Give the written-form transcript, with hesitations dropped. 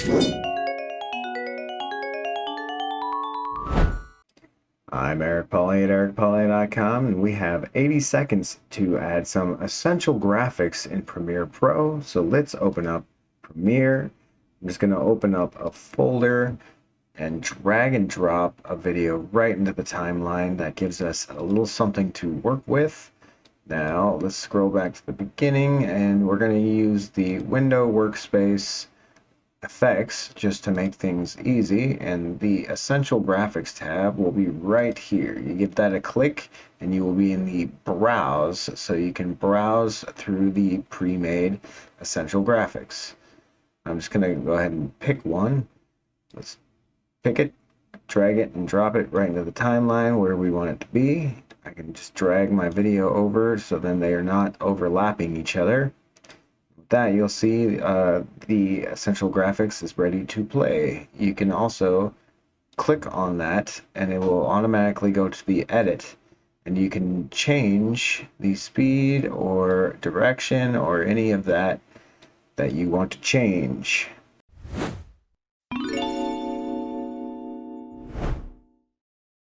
I'm Eric Polley at ericpolley.com, and we have 80 seconds to add some essential graphics in Premiere Pro. So let's open up Premiere. I'm just going to open up a folder and drag and drop a video right into the timeline. That gives us a little something to work with. Now let's scroll back to the beginning, and we're going to use the window workspace effects just to make things easy, and the essential graphics tab will be right here. You give that a click and you will be in the browse, so you can browse through the pre-made essential graphics. I'm just gonna go ahead and pick one. Let's pick it, drag it and drop it right into the timeline where we want it to be. I can just drag my video over so then they are not overlapping each other. That you'll see the essential graphics is ready to play. You can also click on that and it will automatically go to the edit, and you can change the speed or direction or any of that you want to change.